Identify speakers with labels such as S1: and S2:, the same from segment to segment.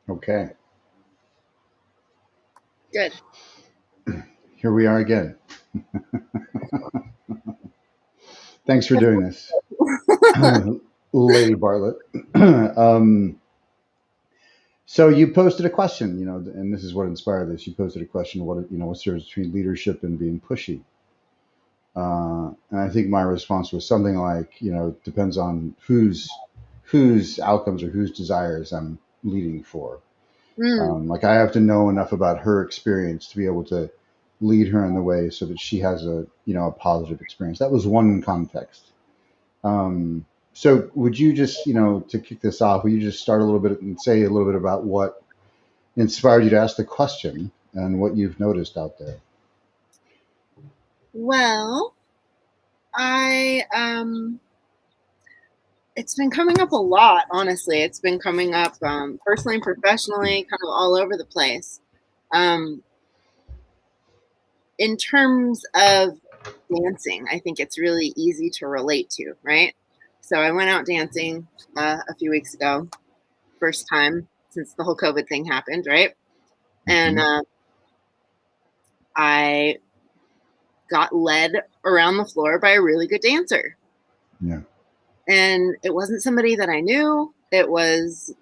S1: Okay,
S2: Good.
S1: here we are again. Thanks for doing this, Lady Bartlett. um, so you posted a question, and this is what inspired this. You posted a question: what's the difference between leadership and being pushy? And I think my response was something like, it depends on whose outcomes or whose desires I'm leading for.
S2: Mm,
S1: Like I have to know enough about her experience to be able to lead her in the way so that she has a positive experience. That was one context. Um, so would you just, to kick this off, would you just start a little bit and say a little bit about what inspired you to ask the question and what you've noticed out there?
S2: well, I it's been coming up a lot, honestly. It's been coming up personally and professionally, kind of all over the place. Um, in terms of dancing, I think it's really easy to relate to, right? So I went out dancing a few weeks ago, first time since the whole COVID thing happened, right? And
S1: Hmm.
S2: I got led around the floor by a really good dancer.
S1: Yeah.
S2: And it wasn't somebody that I knew. It was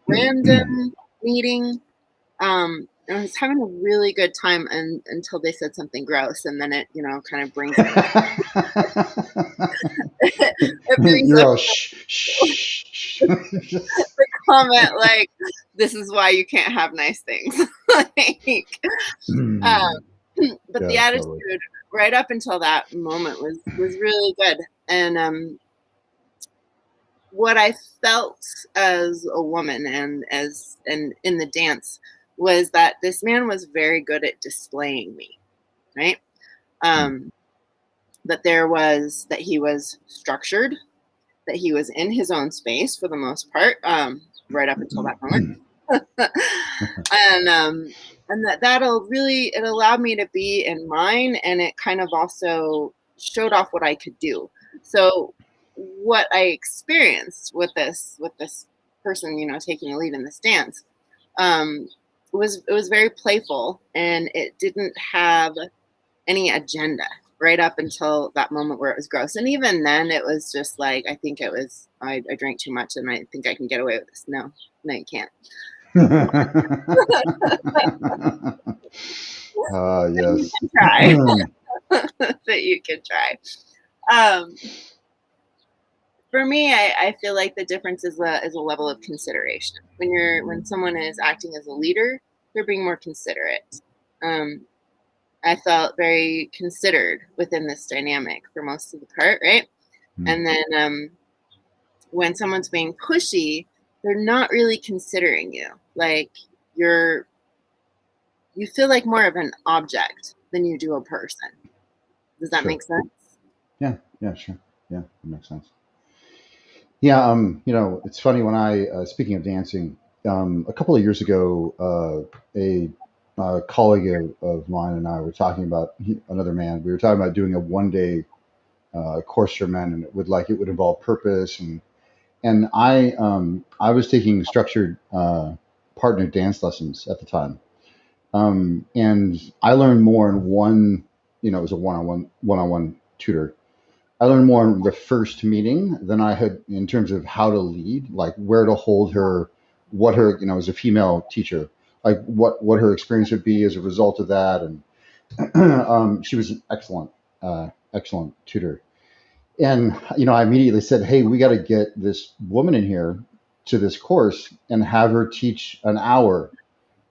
S2: random meeting. And I was having a really good time until they said something gross, and then it, kind of brings up it brings
S1: You're
S2: up
S1: all shh, shh, shh.
S2: the comment like, "This is why you can't have nice things." like, um, but the
S1: Yeah, totally.
S2: attitude right up until that moment was really good, and what I felt as a woman and in the dance was that this man was very good at displaying me, right?
S1: Hmm.
S2: Um, that he was structured, that he was in his own space for the most part, right up until that moment, and that'll really it allowed me to be in mine, and it kind of also showed off what I could do. So what I experienced with this person, taking the lead in this dance, um, was very playful, and it didn't have any agenda right up until that moment where it was gross. And even then, it was just like, I think it was, I drank too much and I think I can get away with this. No, no, you can't. You
S1: Yes.
S2: can try. That you can try. Um, for me, I feel like the difference is a level of consideration. When someone is acting as a leader, they're being more considerate. Um, I felt very considered within this dynamic for most of the part, right? And then when someone's being pushy, they're not really considering you. Like you're you feel like more of an object than you do a person. Does that
S1: Sure.
S2: make sense?
S1: Yeah. Yeah. Sure. Yeah. That makes sense. Yeah. It's funny when speaking of dancing, a couple of years ago, a colleague of mine and I were talking about another man. We were talking about doing a 1 day course for men, and it would involve purpose and I was taking structured partner dance lessons at the time, and I learned more in one. It was a one-on-one tutor. I learned more in the first meeting than I had in terms of how to lead, like where to hold her, what her, as a female teacher, like what her experience would be as a result of that, and she was an excellent tutor. And I immediately said, "Hey, we got to get this woman in here to this course and have her teach an hour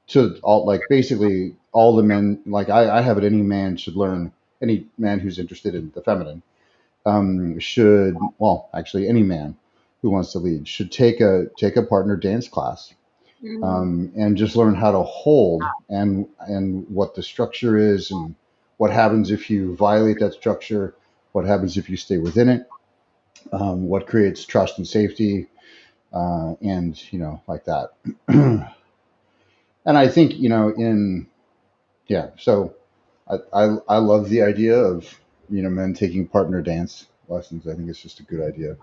S1: to all, like basically all the men. Like I have it. Any man should learn. Any man who's interested in the feminine should. Well, actually, any man who wants to lead should take a partner dance class,
S2: Mm,
S1: and just learn how to hold and what the structure is and what happens if you violate that structure, what happens if you stay within it, what creates trust and safety, and like that. And I think in yeah, so I love the idea of men taking partner dance lessons. I think it's just a good idea.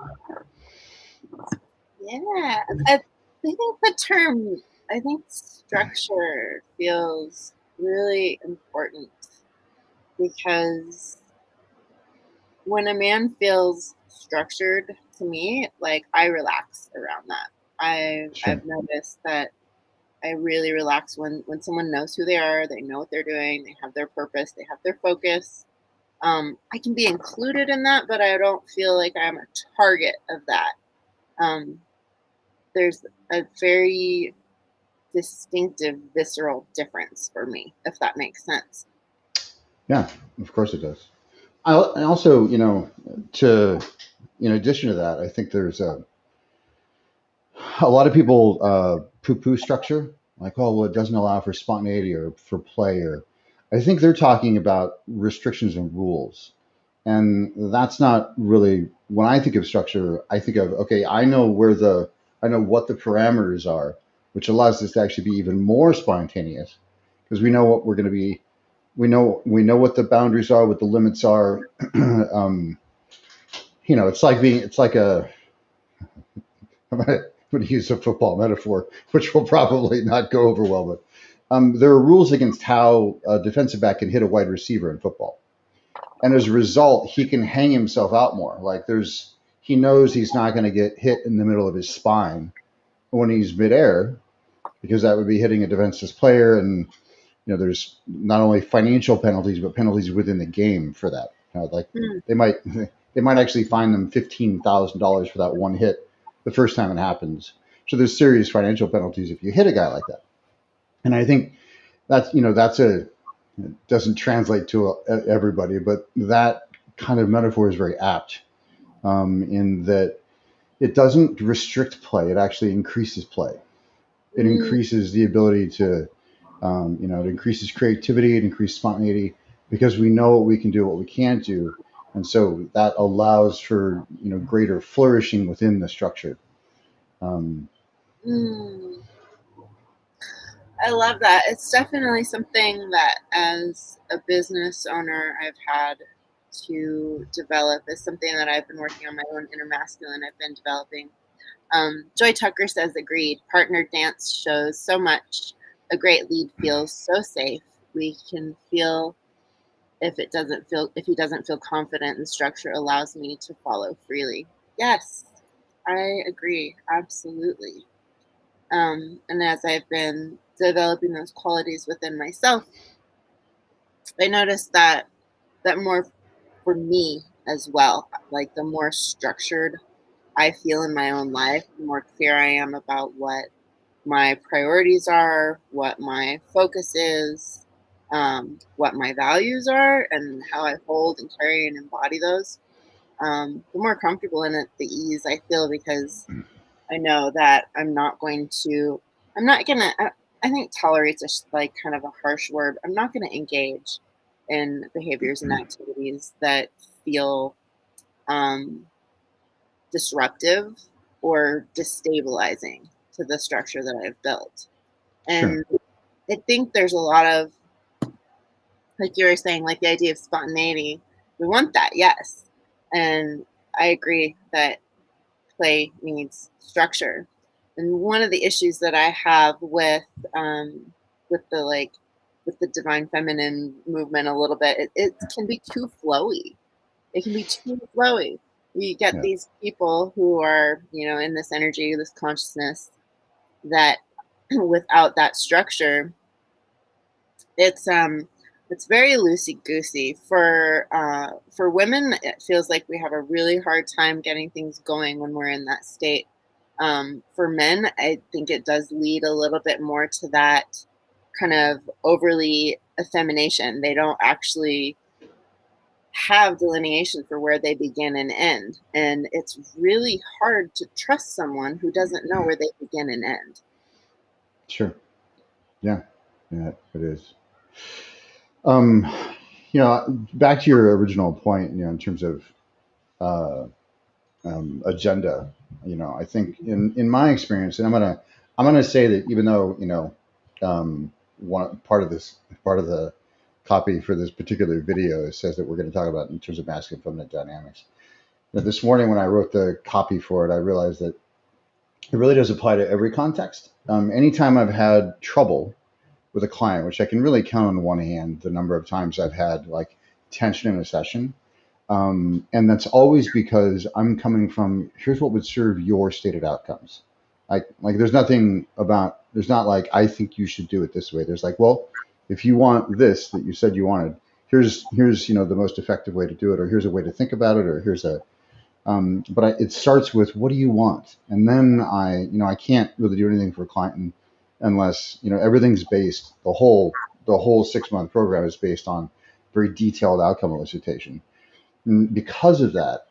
S2: yeah, I think the term. I think structure feels really important because when a man feels structured to me, like I relax around that. I've
S1: Sure.
S2: noticed that I really relax when someone knows who they are, they know what they're doing, they have their purpose, they have their focus. I can be included in that, but I don't feel like I'm a target of that. Um, there's a very distinctive visceral difference for me, if that makes sense.
S1: Yeah, of course it does. I also, to in addition to that, I think there's a lot of people poo-poo structure, like, oh, well, it doesn't allow for spontaneity or for play, or I think they're talking about restrictions and rules, and that's not really when I think of structure. I think of, okay, I know what the parameters are, which allows us to actually be even more spontaneous because we know what we're going to be. We know what the boundaries are, what the limits are. um, it's like a I'm going to use a football metaphor, which will probably not go over well, but there are rules against how a defensive back can hit a wide receiver in football. And as a result, he can hang himself out more. Like he knows he's not going to get hit in the middle of his spine when he's midair, because that would be hitting a defenseless player. And, there's not only financial penalties, but penalties within the game for that. Like
S2: Mm,
S1: they might, they might actually fine them $15,000 for that one hit the first time it happens. So there's serious financial penalties if you hit a guy like that. And I think that's it doesn't translate to everybody, but that kind of metaphor is very apt, in that it doesn't restrict play; it actually increases play. It
S2: mm,
S1: increases the ability to, it increases creativity, it increases spontaneity because we know what we can do, what we can't do, and so that allows for greater flourishing within the structure. Um,
S2: mm. I love that. It's definitely something that, as a business owner, I've had to develop. Is something that I've been working on my own inner masculine. I've been developing. Joy Tucker says, agreed. Partner dance shows so much. A great lead feels so safe. We can feel if he doesn't feel confident, the structure allows me to follow freely. Yes, I agree. Absolutely. And as I've been developing those qualities within myself, I noticed that more for me as well. Like the more structured I feel in my own life, the more clear I am about what my priorities are, what my focus is, what my values are, and how I hold and carry and embody those. The more comfortable in it, the ease I feel because I know that I'm not gonna, I think tolerate's just like kind of a harsh word. I'm not gonna engage in behaviors and activities that feel um, disruptive or destabilizing to the structure that I've built.
S1: sure.
S2: And I think there's a lot of, like you were saying, like the idea of spontaneity. We want that, yes. And I agree that play needs structure. And one of the issues that I have um, with the like with the divine feminine movement a little bit, it can be too flowy. It can be too flowy. You get
S1: Yeah,
S2: these people who are, in this energy, this consciousness that without that structure, it's it's very loosey goosey. For women, it feels like we have a really hard time getting things going when we're in that state. For men, I think it does lead a little bit more to that kind of overly effemination. They don't actually have delineation for where they begin and end, and it's really hard to trust someone who doesn't know where they begin and end.
S1: sure. Yeah, yeah, it is. Um, Back to your original point, in terms of uh, agenda. I think in my experience, and I'm gonna say that even though one part of the copy for this particular video says that we're going to talk about in terms of masculine and feminine dynamics. This morning when I wrote the copy for it, I realized that it really does apply to every context. Anytime I've had trouble with a client, which I can really count on one hand the number of times I've had like tension in a session. And that's always because I'm coming from here's what would serve your stated outcomes. Like there's not like I think you should do it this way. There's like, well, if you want this that you said you wanted, here's the most effective way to do it, or here's a way to think about it, or here's a it starts with what do you want, and then I can't really do anything for a client unless everything's based the whole 6 month program is based on very detailed outcome elicitation. And because of that,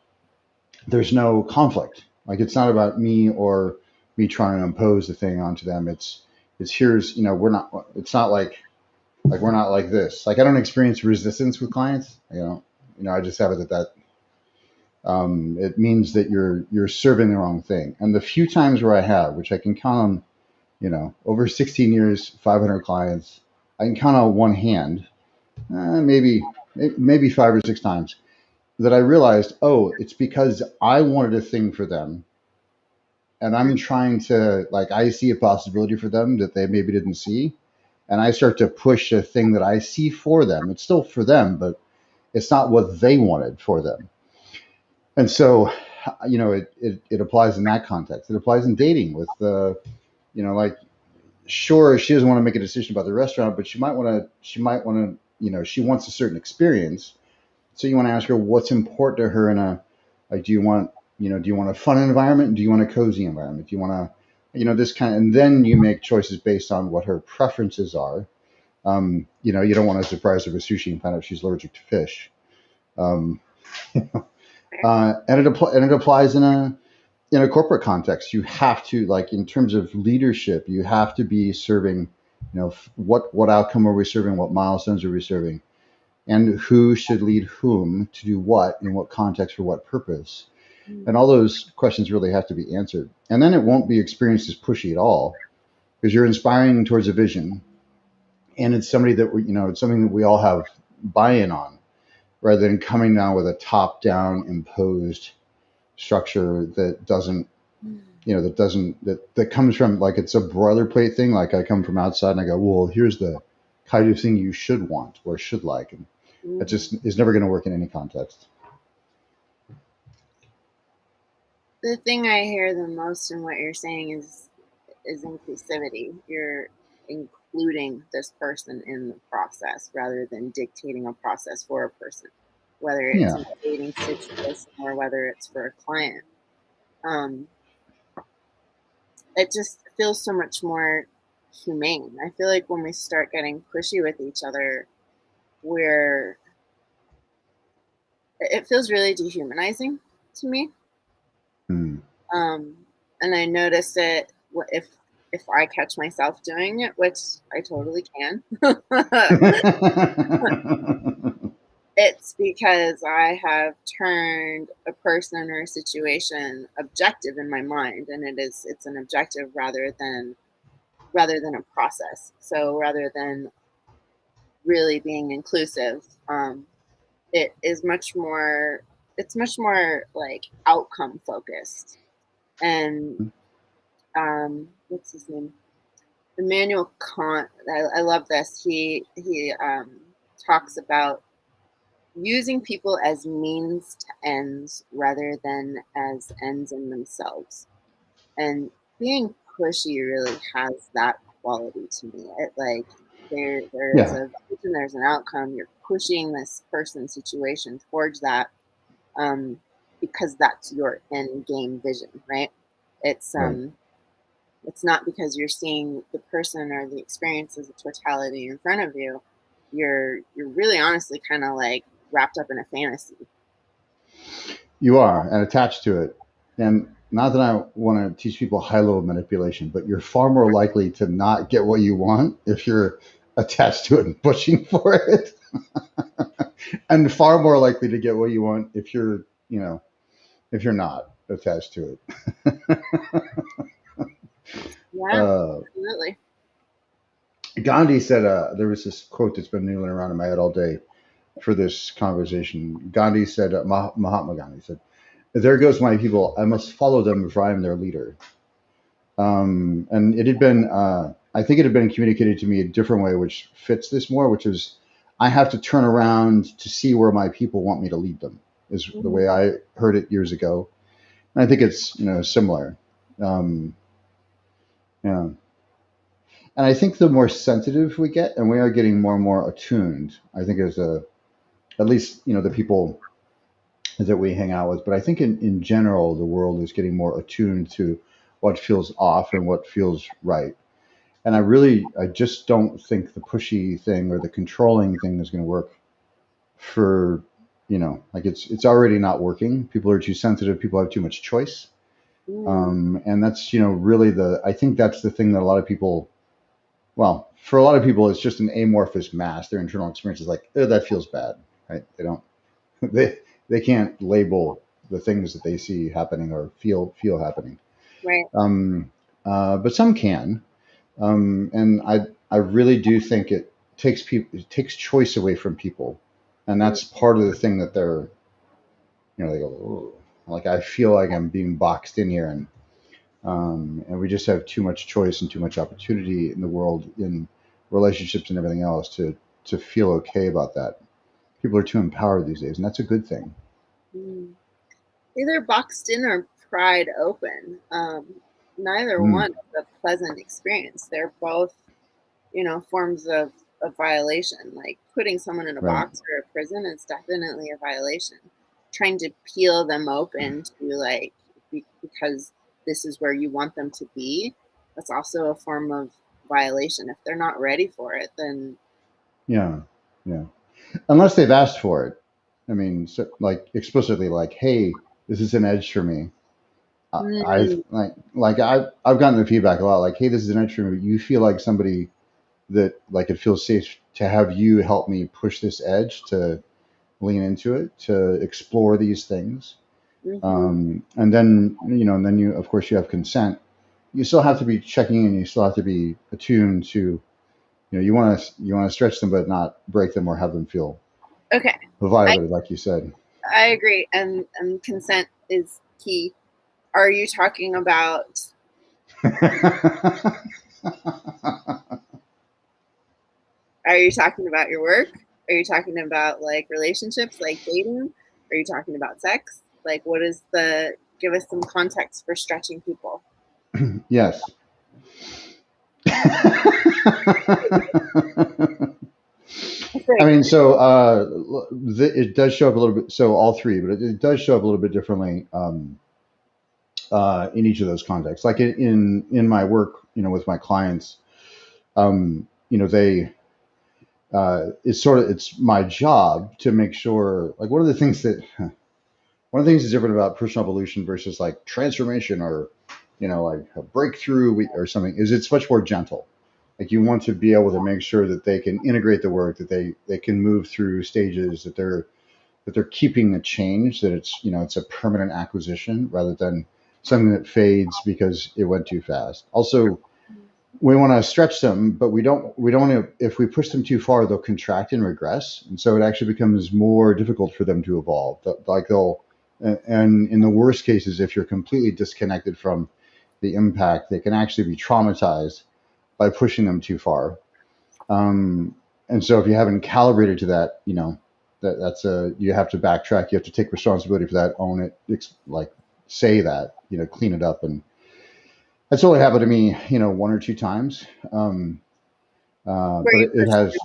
S1: there's no conflict. Like it's not about me or me trying to impose the thing onto them. It's here's we're not. It's not like we're not like this. Like I don't experience resistance with clients. I just have it that it means that you're serving the wrong thing. And the few times where I have, which I can count on, over 16 years, 500 clients, I can count on one hand, maybe 5 or 6 times that I realized, oh, it's because I wanted a thing for them, and I'm trying to like I see a possibility for them that they maybe didn't see, and I start to push a thing that I see for them. It's still for them, but it's not what they wanted for them. And so, it applies in that context. It applies in dating with like sure she doesn't want to make a decision about the restaurant, but she might want to she wants a certain experience. So you want to ask her what's important to her in a like do you want a fun environment? Do you want a cozy environment? Do you want this kind and then you make choices based on what her preferences are. You don't want to surprise her with sushi and find out she's allergic to fish. Um, and it applies in a corporate context. You have to like in terms of leadership, you have to be serving. What outcome are we serving? What milestones are we serving? And who should lead whom to do what in what context for what purpose? And all those questions really have to be answered. And then it won't be experienced as pushy at all because you're inspiring towards a vision, and it's somebody that it's something that we all have buy-in on, rather than coming down with a top-down imposed structure that doesn't that comes from like it's a boilerplate thing. Like I come from outside and I go, well, here's the kind of thing you should want or should like, and that just is never going to work in any context.
S2: The thing I hear the most in what you're saying is inclusivity. You're including this person in the process rather than dictating a process for a person, whether it's
S1: Yeah.
S2: in a dating situation or whether it's for a client. Um, it just feels so much more humane. I feel like when we start getting pushy with each other, we're it feels really dehumanizing to me.
S1: Hmm.
S2: Um, and I notice it if I catch myself doing it, which I totally can. It's because I have turned a person or a situation objective in my mind, and it's an objective rather than a process. So rather than really being inclusive, it is much more. It's much more like outcome focused. And what's his name? Immanuel Kant. I love this. He talks about using people as means to ends rather than as ends in themselves. And being pushy really has that quality to me. It like there is
S1: Yeah.
S2: a vision, there's an outcome. You're pushing this person situation towards that um, because that's your end game vision, right? It's
S1: Right.
S2: um it's not because you're seeing the person or the experience as a totality in front of you. You're really honestly kind of like wrapped up in a fantasy.
S1: You are, and attached to it. And not that I want to teach people high level manipulation, but you're far more likely to not get what you want if you're attached to it and pushing for it, and far more likely to get what you want if you're not attached to it.
S2: Yeah,
S1: uh,
S2: absolutely.
S1: Gandhi said, there was this quote that's been noodling around in my head all day for this conversation. Gandhi said, Mahatma Gandhi said, "There goes my people. I must follow them if I am their leader." And it had been, I think it had been communicated to me a different way, which fits this more, which is I have to turn around to see where my people want me to lead them, is the way
S2: Mhm.
S1: I heard it years ago. And I think it's, similar. Um, yeah. And I think the more sensitive we get, and we are getting more and more attuned, I think at least, the people that we hang out with, but I think in general, the world is getting more attuned to what feels off and what feels right. And I just don't think the pushy thing or the controlling thing is going to work for, like it's already not working. People are too sensitive. People have too much choice.
S2: Mm.
S1: And that's, really I think that's the thing that a lot of people, well, for a lot of people, it's just an amorphous mass. Their internal experience is like, oh, that feels bad, right? They don't, they, they can't label the things that they see happening or feel happening.
S2: Right.
S1: Um, but some can. And I really do think it takes choice away from people, and
S2: Mm.
S1: that's part of the thing that they're, they go, "Ooh," like I feel like I'm being boxed in here, and we just have too much choice and too much opportunity in the world, in relationships and everything else, to feel okay about that. People are too empowered these days, and that's a good thing.
S2: Mm. Either boxed in or pried open. Neither
S1: Mm,
S2: one is a pleasant experience. They're both, forms of violation. Like putting someone in a
S1: right.
S2: box or a prison is definitely a violation. Trying to peel them open to like because this is where you want them to be, that's also a form of violation. If they're not ready for it, then
S1: Yeah, yeah. Unless they've asked for it. I mean, so, like explicitly, like, "Hey, this is an edge for me." I've
S2: mm,
S1: I've gotten the feedback a lot, like, "Hey, this is an edge for me. You feel like somebody that like it feels safe to have you help me push this edge, to lean into it, to explore these things."
S2: mm-hmm.
S1: And then and then of course you have consent. You still have to be checking in. You still have to be attuned to, you want to stretch them, but not break them or have them feel
S2: Okay, I
S1: violated, like you said.
S2: I agree, and consent is key. Are you talking about Are you talking about your work? Are you talking about like relationships, like dating? Are you talking about sex? Like, what is the, give us some context for stretching people?
S1: Yes. I
S2: Okay.
S1: mean, so it does show up a little bit. So all three, but it does show up a little bit differently, in each of those contexts. Like in my work, with my clients, they it's my job to make sure. Like one of the things that's different about personal evolution versus like transformation, or like a breakthrough or something, is it's much more gentle. Like you want to be able to make sure that they can integrate the work, that they can move through stages, that they're keeping a change, that it's a permanent acquisition rather than something that fades because it went too fast. Also, we want to stretch them, but we don't want to. If we push them too far, they'll contract and regress, and so it actually becomes more difficult for them to evolve. Like and in the worst cases, if you're completely disconnected from the impact, they can actually be traumatized by pushing them too far. Um, and so if you haven't calibrated to that, that's you have to backtrack. You have to take responsibility for that, own it, like say that, clean it up. And that's only happened to me, one or two times.
S2: Where
S1: But
S2: you
S1: it
S2: push.
S1: has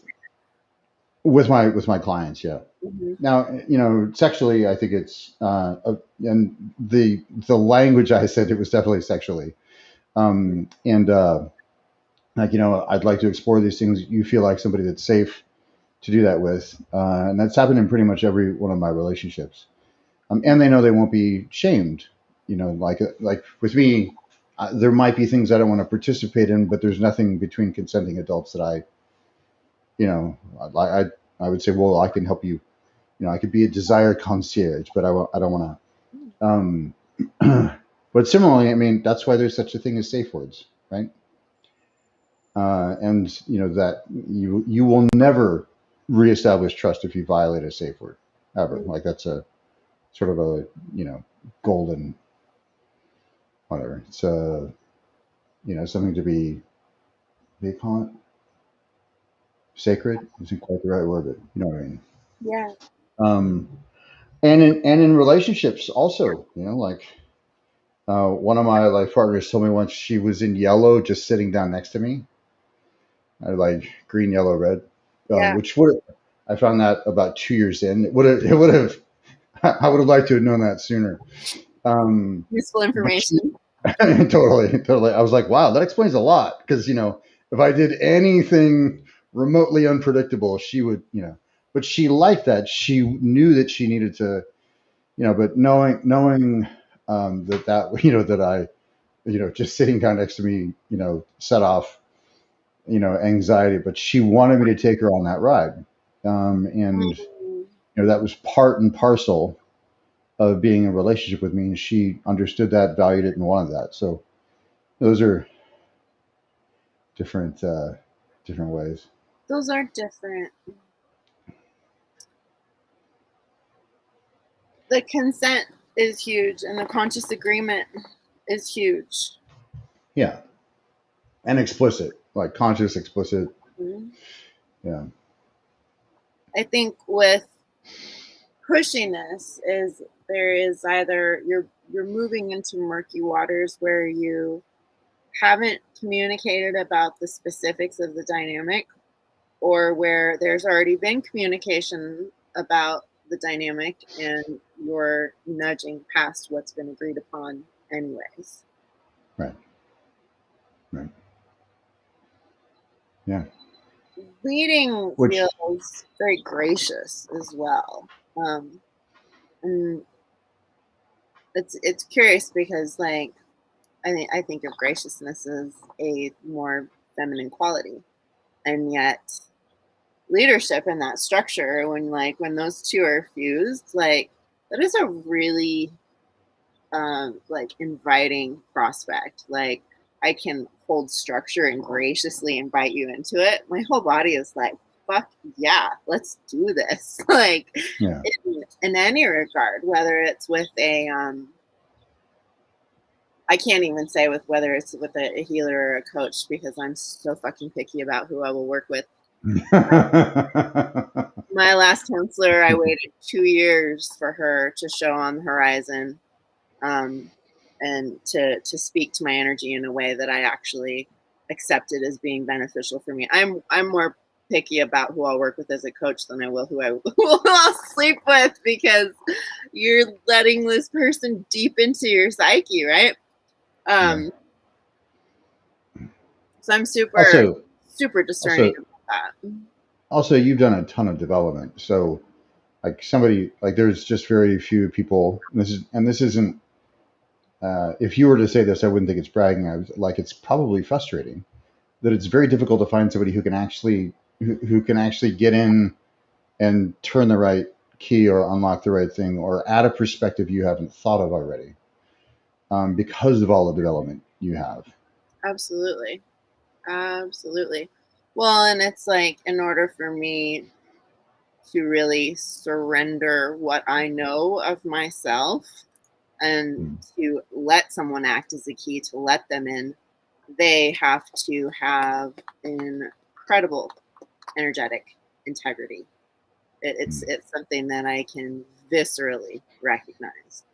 S1: with my clients. Yeah.
S2: Mm-hmm.
S1: Now, sexually, I think it's, and the language I said, it was definitely sexually. And like, I'd like to explore these things. You feel like somebody that's safe to do that with, and that's happened in pretty much every one of my relationships. And they know they won't be shamed. Like with me, there might be things I don't want to participate in, but there's nothing between consenting adults that I would say, well, I can help you. I could be a desire concierge, but I don't want to. But similarly, I mean, that's why there's such a thing as safe words, right? And that you will never reestablish trust if you violate a safe word, ever. Like that's a sort of a golden whatever. It's something to be, they call it sacred. Isn't quite the right word, but you know what I mean.
S2: Yeah.
S1: Um, and in relationships also, like one of my life partners told me once she was in yellow, just sitting down next to me. I like green, yellow, red,
S2: Yeah.
S1: which would I found that about 2 years in. It would have I would have liked to have known that sooner.
S2: Useful
S1: But
S2: information.
S1: totally, totally. I was like, wow, that explains a lot. Because if I did anything remotely unpredictable, she would, But she liked that. She knew that she needed to, But knowing that that I, just sitting down next to me, set off, anxiety. But she wanted me to take her on that ride, and
S2: Mm.
S1: that was part and parcel of being in a relationship with me, and she understood that, valued it, and wanted that. So those are different ways.
S2: Those are different. The consent is huge, and the conscious agreement is huge.
S1: Yeah, and explicit, like conscious, explicit.
S2: Mhm.
S1: Yeah.
S2: I think with pushiness is there is either you're moving into murky waters where you haven't communicated about the specifics of the dynamic, or where there's already been communication about the dynamic and you're nudging past what's been agreed upon anyways.
S1: Right. Right. Yeah.
S2: Leading
S1: Which.
S2: feels very gracious as well. Um, and it's curious because like I think of graciousness as a more feminine quality, and yet leadership and that structure, when those two are fused, like that is a really like inviting prospect. Like I can hold structure and graciously invite you into it. My whole body is like, fuck yeah, let's do this. Like
S1: Yeah.
S2: in any regard, whether it's with a I can't even say with whether it's with a healer or a coach because I'm so fucking picky about who I will work with. My last counselor, I waited 2 years for her to show on the horizon, um, and to speak to my energy in a way that I actually accepted as being beneficial for me. I'm more picky about who I'll work with as a coach than I will who I'll sleep with, because you're letting this person deep into your psyche, right?
S1: Yeah.
S2: Um, so I'm super
S1: Also,
S2: super discerning
S1: also,
S2: about that.
S1: also, you've done a ton of development. So, like somebody, like there's just very few people. And this isn't. If you were to say this, I wouldn't think it's bragging. I was like, it's probably frustrating that it's very difficult to find somebody who can actually get in and turn the right key or unlock the right thing or add a perspective you haven't thought of already, because of all the development you have.
S2: Absolutely. Absolutely. Well, and it's like in order for me to really surrender what I know of myself and
S1: Mm.
S2: to let someone act as a key to let them in, they have to have incredible energetic integrity.
S1: Mm.
S2: It's something that I can viscerally recognize.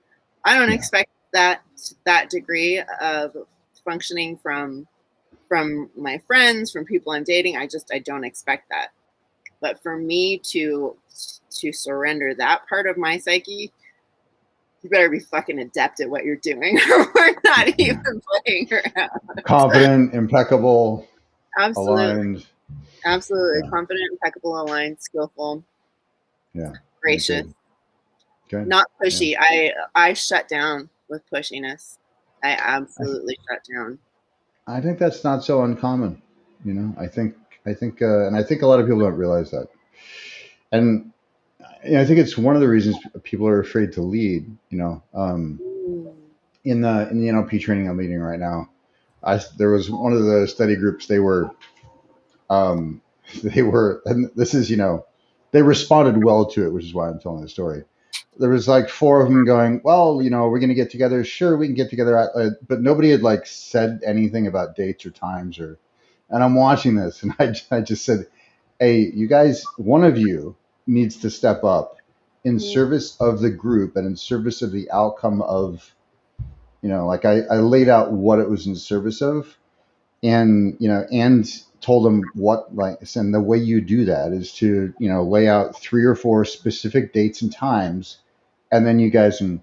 S2: I don't
S1: Yeah.
S2: expect that degree of functioning from my friends, from people I'm dating. I don't expect that. But for me to surrender that part of my psyche, you better be fucking adept at what you're doing. We're not
S1: Yeah.
S2: even playing around.
S1: Confident, impeccable,
S2: Absolutely,
S1: aligned.
S2: absolutely
S1: Yeah.
S2: confident, impeccable, aligned, skillful,
S1: Yeah. Yeah.
S2: gracious,
S1: Good. Good.
S2: not
S1: Yeah.
S2: pushy. I shut down with pushiness. I
S1: I,
S2: absolutely shut down.
S1: I think that's not so uncommon. And I think a lot of people don't realize that. And I think it's one of the reasons people are afraid to lead.
S2: Mm.
S1: In the NLP training I'm leading right now, there was one of the study groups. Um, and this is, they responded well to it, which is why I'm telling the story. there was like four of them going, well, we're going to get together. Sure, we can get together. But nobody had like said anything about dates or times and I'm watching this and I just said, hey, you guys, one of you needs to step up in
S2: Mhm.
S1: service of the group and in service of the outcome of, like I laid out what it was in service of and told them what, like, and the way you do that is to, lay out three or four specific dates and times, and then you guys and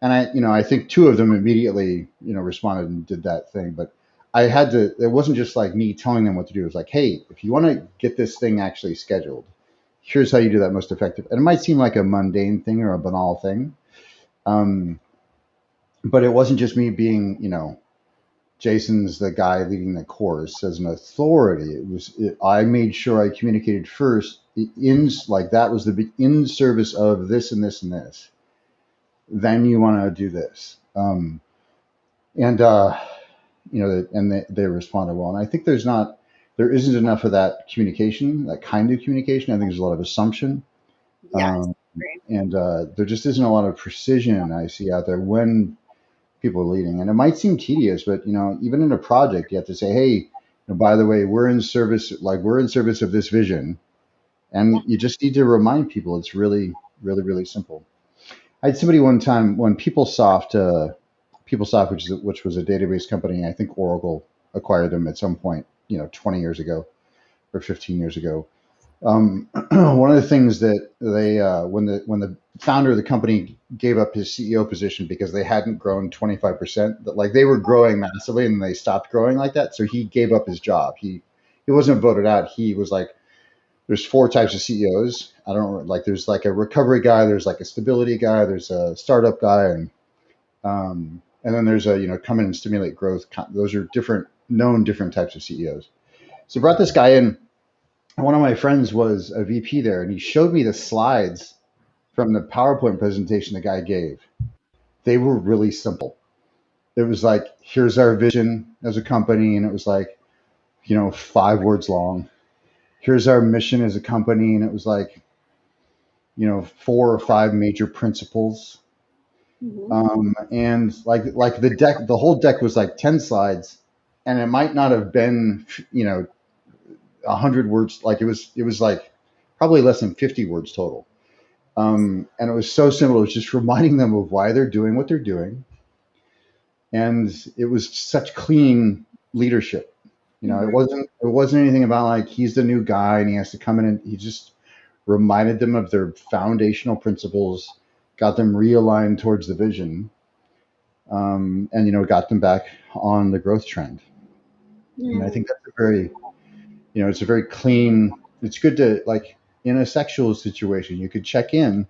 S1: I think two of them immediately, responded and did that thing. But I had to. It wasn't just like me telling them what to do. It was like, hey, if you want to get this thing actually scheduled, here's how you do that most effective. And it might seem like a mundane thing or a banal thing, um, but it wasn't just me being, Jason's the guy leading the course as an authority. I made sure I communicated first in like that was in service of this and this and this. Then you want to do this. And they responded well. And I think there isn't enough of that communication, that kind of communication. I think there's a lot of assumption,
S2: Yes. Great.
S1: and there just isn't a lot of precision I see out there when people are leading. And it might seem tedious, but even in a project, you have to say, hey, by the way, we're in service of this vision,
S2: Yeah.
S1: and you just need to remind people. It's really, really, really simple. I had somebody one time when PeopleSoft, which was a database company. I think Oracle acquired them at some point, 20 years ago or 15 years ago. One of the things that they when the founder of the company gave up his CEO position because they hadn't grown 25%, that like they were growing massively and they stopped growing like that, so he gave up his job. He wasn't voted out. He was like, there's four types of CEOs. I don't know, like there's like a recovery guy, there's like a stability guy, there's a startup guy, and then there's a come in and stimulate growth. Those are different types of CEOs. So I brought this guy in. One of my friends was a VP there, and he showed me the slides from the PowerPoint presentation the guy gave. They were really simple. It was like, here's our vision as a company, and it was like, 5 words long. Here's our mission as a company, and it was like, four or five major principles.
S2: Mm-hmm.
S1: And like the whole deck was like 10 slides, and it might not have been 100 words. Like it was like probably less than 50 words total. And it was so simple. It was just reminding them of why they're doing what they're doing, and it was such clean leadership.
S2: Mm-hmm.
S1: It wasn't anything about like he's the new guy and he has to come in, and he just reminded them of their foundational principles, got them realigned towards the vision, and got them back on the growth trend. And I
S2: Mm-hmm.
S1: think that's it's a very clean. It's good to, like, in a sexual situation, you could check in.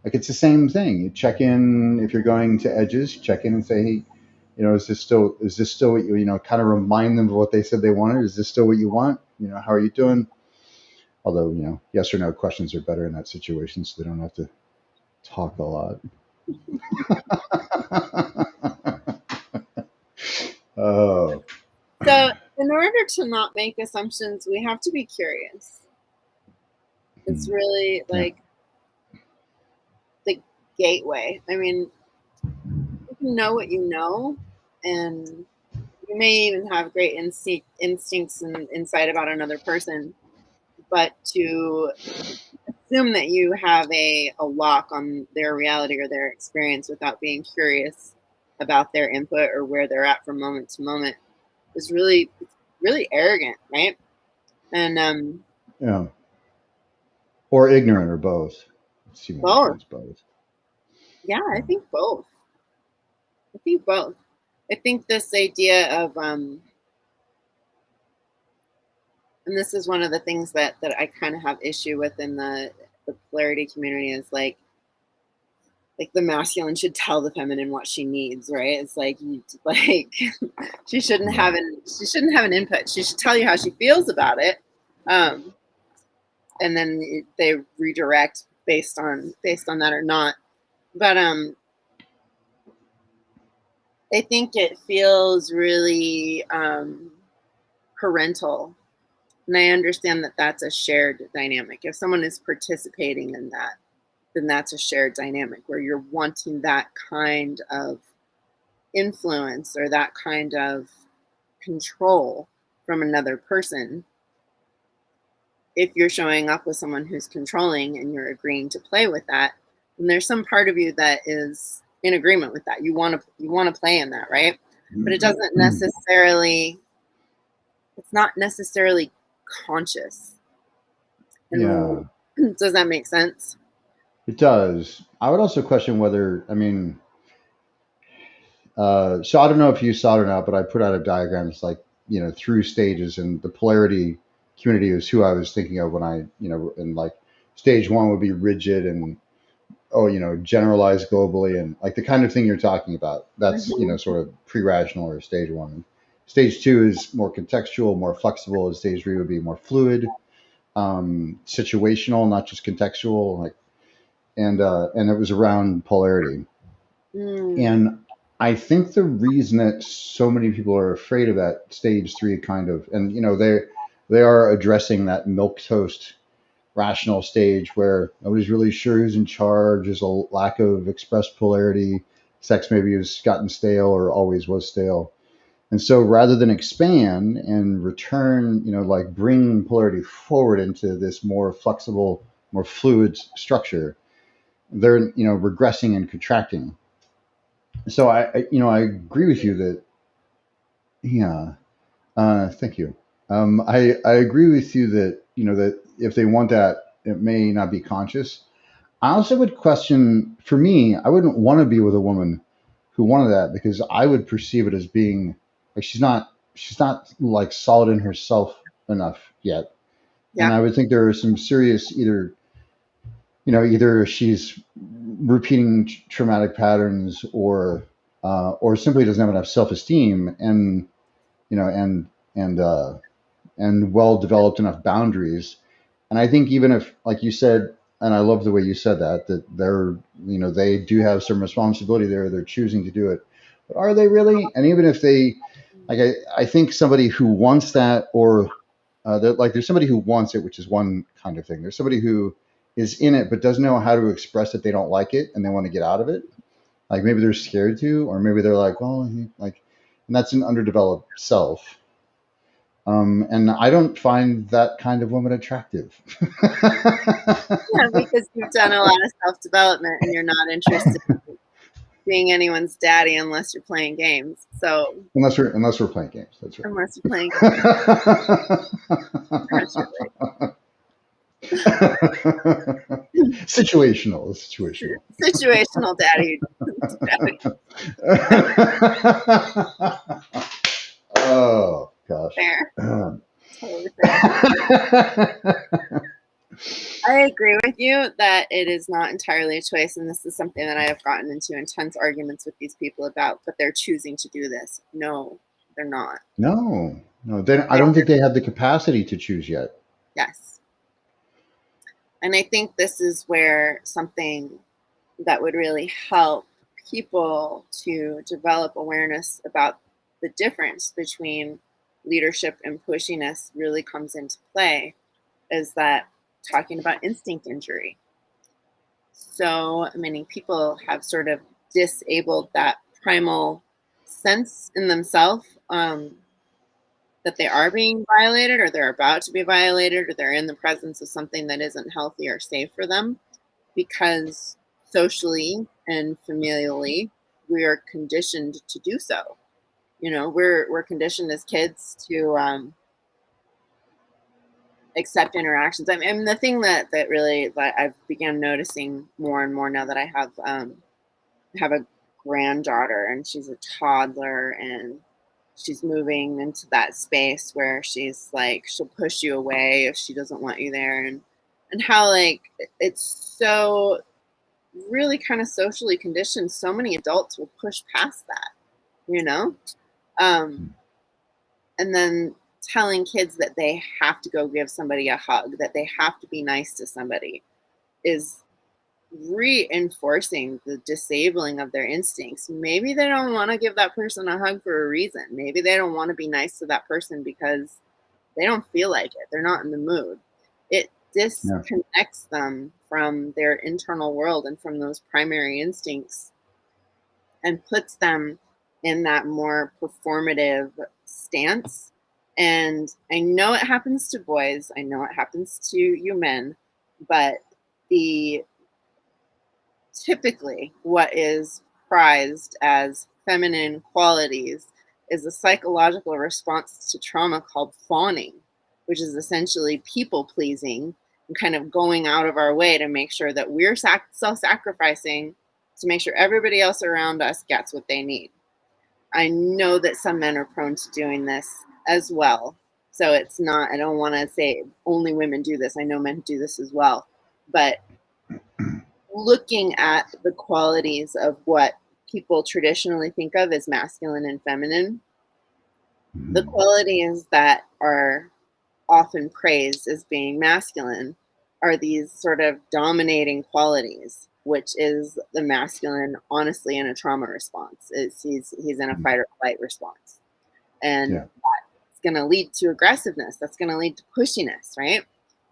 S1: Like, it's the same thing. You check in if you're going to edges. Check in and say, hey, is this still what kind of remind them of what they said they wanted. Is this still what you want? How are you doing? Although, yes or no questions are better in that situation, so they don't have to talk a lot. Oh.
S2: So, in order to not make assumptions, we have to be curious. It's
S1: Hmm.
S2: really
S1: Yeah.
S2: like the gateway. I mean, you know what you know, and you may even have great instincts and insight about another person, but to assume that you have a lock on their reality or their experience without being curious about their input or where they're at from moment to moment is really arrogant, right? And
S1: Yeah. Or ignorant, or both. It's too many
S2: both.
S1: times both.
S2: Yeah, I
S1: Yeah.
S2: think both. I think both. I think this idea of and this is one of the things that I kind of have issue with in the polarity community is like the masculine should tell the feminine what she needs, right? It's like like
S1: Yeah.
S2: she shouldn't have an input. She should tell you how she feels about it, um, and then they redirect based on that or not. But I think it feels really parental, and I understand that that's a shared dynamic. If someone is participating in that, then that's a shared dynamic where you're wanting that kind of influence or that kind of control from another person. If you're showing up with someone who's controlling and you're agreeing to play with that, then there's some part of you that is in agreement with that. You want to play in that, right? But it doesn't necessarily, it's not necessarily conscious.
S1: Yeah,
S2: And does that make sense?
S1: it does. I would also question whether, I mean, so I don't know if you saw it or not, but I put out a diagram. It's like, through stages, and the polarity community is who I was thinking of when and like stage one would be rigid and, generalized globally, and like the kind of thing you're talking about. That's,
S2: Mm-hmm.
S1: sort of pre-rational or stage one. Stage two is more contextual, more flexible, and stage three would be more fluid, situational, not just contextual. Like, and it was around polarity.
S2: Mm.
S1: And I think the reason that so many people are afraid of that stage three kind of, and they are addressing that milk toast rational stage where nobody's really sure who's in charge. There's a lack of expressed polarity. Sex maybe has gotten stale or always was stale. And so rather than expand and return, like bring polarity forward into this more flexible, more fluid structure, they're, regressing and contracting. So I agree with you that, yeah, thank you. I agree with you that, that if they want that, it may not be conscious. I also would question, for me, I wouldn't want to be with a woman who wanted that, because I would perceive it as being like she's not like solid in herself enough yet. And
S2: Yeah.
S1: I would think there are some serious, either she's repeating traumatic patterns, or simply doesn't have enough self-esteem, and you know and and well developed enough boundaries. And I think even if, like you said, and I love the way you said that they're, they do have some responsibility there, they're choosing to do it, but are they really? And even if they, like, I think somebody who wants that, or like there's somebody who wants it, which is one kind of thing. There's somebody who is in it but doesn't know how to express that they don't like it and they want to get out of it. Like maybe they're scared to, or maybe they're like, well, like, and that's an underdeveloped self. And I don't find that kind of woman attractive.
S2: Yeah, because you've done a lot of self development and you're not interested in being anyone's daddy unless you're playing games. So
S1: unless we're playing games, that's right.
S2: unless you're playing games,
S1: Situational.
S2: situational daddy.
S1: Oh gosh.
S2: Fair. Totally fair. I agree with you that it is not entirely a choice, and this is something that I have gotten into intense arguments with these people about, but they're choosing to do this. No, they're not.
S1: No, I don't
S2: They're,
S1: think they have the capacity to choose yet.
S2: yes. And I think this is where something that would really help people to develop awareness about the difference between leadership and pushiness really comes into play, is that talking about instinct injury. So many people have sort of disabled that primal sense in themselves, that they are being violated or they're about to be violated or they're in the presence of something that isn't healthy or safe for them, because socially and familially we are conditioned to do so. We're conditioned as kids to accept interactions. I mean, the thing that really that I've began noticing more and more now that I have a granddaughter and she's a toddler, and she's moving into that space where she's like, she'll push you away if she doesn't want you there, and how like it's so really kind of socially conditioned. So many adults will push past that, you know um, and then telling kids that they have to go give somebody a hug, that they have to be nice to somebody, is reinforcing the disabling of their instincts. Maybe they don't want to give that person a hug for a reason. Maybe they don't want to be nice to that person because they don't feel like it. They're not in the mood. It
S1: Yeah.
S2: disconnects them from their internal world and from those primary instincts and puts them in that more performative stance. And I know it happens to boys, I know it happens to you men, but the typically what is prized as feminine qualities is a psychological response to trauma called fawning, which is essentially people pleasing and kind of going out of our way to make sure that we're self sacrificing to make sure everybody else around us gets what they need. I know that some men are prone to doing this as well. So it's not, I don't want to say only women do this. I know men do this as well. But looking at the qualities of what people traditionally think of as masculine and feminine, the
S1: Mhm.
S2: qualities that are often praised as being masculine are these sort of dominating qualities, which is the masculine, honestly, in a trauma response. He's in a fight or flight response. And
S1: Yeah.
S2: that's going to lead to aggressiveness. That's going to lead to pushiness, right?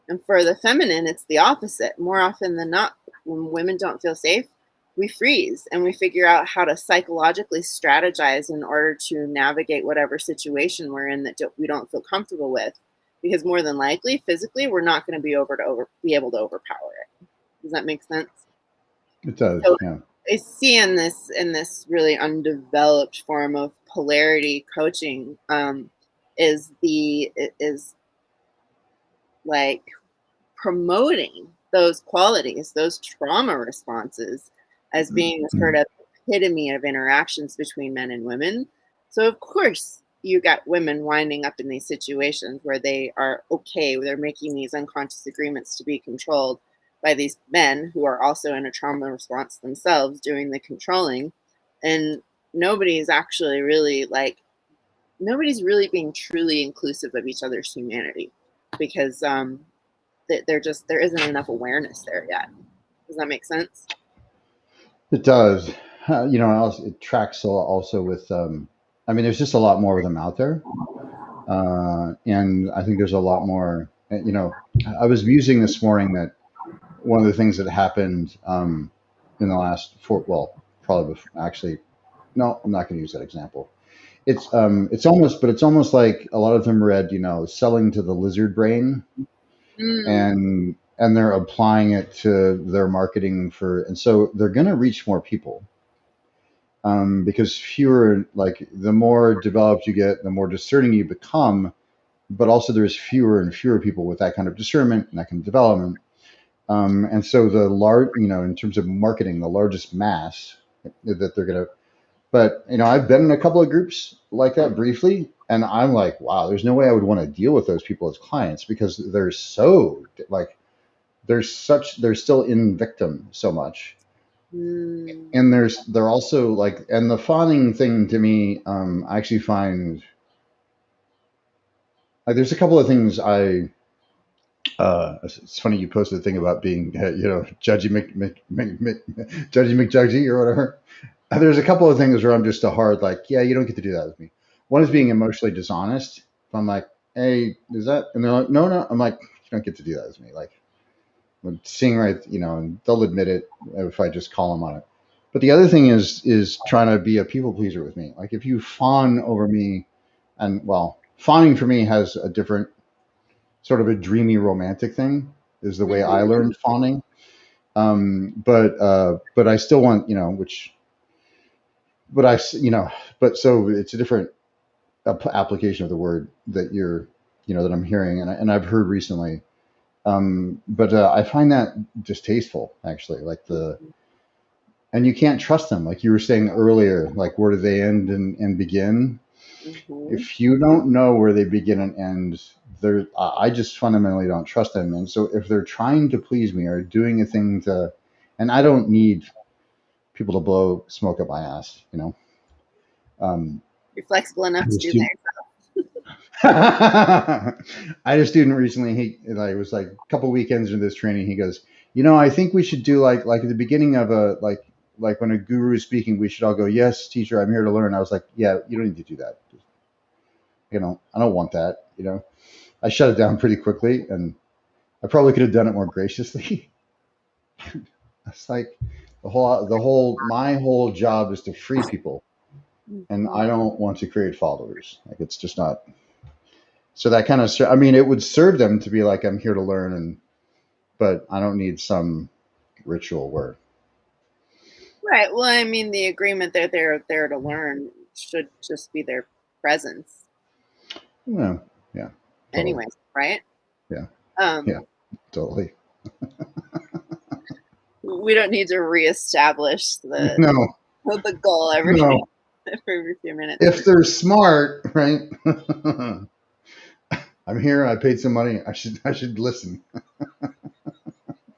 S2: And for the feminine, it's the opposite. More often than not, when women don't feel safe, we freeze and we figure out how to psychologically strategize in order to navigate whatever situation we're in that we don't feel comfortable with. Because more than likely, physically, we're not going to be able to overpower it. Does that make sense?
S1: It does.
S2: So
S1: Yeah.
S2: I see in this really undeveloped form of polarity coaching is like promoting those qualities, those trauma responses, as being a sort of epitome of interactions between men and women. So, of course, you got women winding up in these situations where they are okay, they're making these unconscious agreements to be controlled by these men who are also in a trauma response themselves doing the controlling. And nobody's actually really nobody's really being truly inclusive of each other's humanity because there isn't enough awareness there yet. Does that make sense?
S1: It does. Also, it tracks also with. I mean, there's just a lot more of them out there, and I think there's a lot more. I was musing this morning that one of the things that happened in the last four, well, probably actually, no, I'm not going to use that example. It's almost like a lot of them read, selling to the lizard brain,
S2: Mm,
S1: and they're applying it to their marketing and so they're going to reach more people, because fewer, like the more developed you get, the more discerning you become, but also there's fewer and fewer people with that kind of discernment and that kind of development. And so the large, in terms of marketing, the largest mass that they're going to, but I've been in a couple of groups like that briefly, and I'm like, wow, there's no way I would want to deal with those people as clients because they're so like they're still in victim so much,
S2: mm,
S1: and they're also like, and the fawning thing to me, I actually find like there's a couple of things it's funny you posted a thing about being judgy judgy McJudgy or whatever. There's a couple of things where I'm just a hard like, yeah, you don't get to do that with me. One is being emotionally dishonest. If I'm like, hey, is that, and they're like, no, no, I'm like, you don't get to do that with me. Like, I'm seeing right, and they'll admit it if I just call them on it. But the other thing is trying to be a people pleaser with me. Like if you fawn over me, and well, fawning for me has a different sort of a dreamy romantic thing. Is the way I
S2: mhm,
S1: learned fawning. But I still want, which, but I, but so it's a different application of the word that that I'm hearing, and I've heard recently. But I find that distasteful, actually. Like and you can't trust them. Like you were saying earlier, like where do they end and begin?
S2: mhm.
S1: If you don't know where they begin and end, I just fundamentally don't trust them. And so if they're trying to please me or doing a thing and I don't need people to blow smoke up my ass, Um,
S2: You're flexible
S1: I
S2: enough
S1: had
S2: to
S1: a
S2: do that.
S1: student. I had a student recently. He like it was like a couple weekends into this training. He goes, I think we should do like at the beginning of a like when a guru is speaking, we should all go, yes, teacher, I'm here to learn. I was like, yeah, you don't need to do that. I don't want that. I shut it down pretty quickly, and I probably could have done it more graciously. It's like my whole job is to free people, and
S2: Mhm.
S1: I don't want to create followers. Like it's just not. So that kind of, I mean, it would serve them to be like, I'm here to learn, and but I don't need some ritual where.
S2: Right. Well, I mean, the agreement that they're there to learn should just be their presence,
S1: Yeah, yeah, totally.
S2: anyways, right?
S1: Yeah, yeah,
S2: Um,
S1: totally.
S2: we don't need to reestablish
S1: No,
S2: the goal
S1: no.
S2: every few minutes.
S1: If they're smart, right? I'm here. I paid some money. I should listen.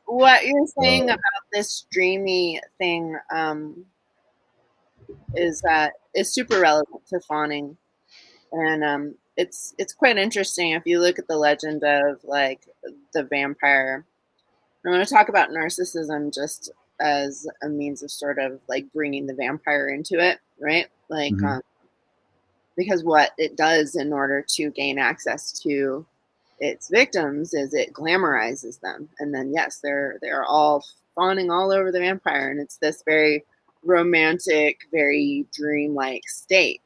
S2: What you're saying
S1: Uh,
S2: about this dreamy thing is that is super relevant to fawning, and it's quite interesting if you look at the legend of like the vampire. I want to talk about narcissism just as a means of sort of like bringing the vampire into it, right? Like,
S1: mhm.
S2: because what it does in order to gain access to its victims is it glamorizes them, and then yes, they're all fawning all over the vampire, and it's this very romantic, very dreamlike state.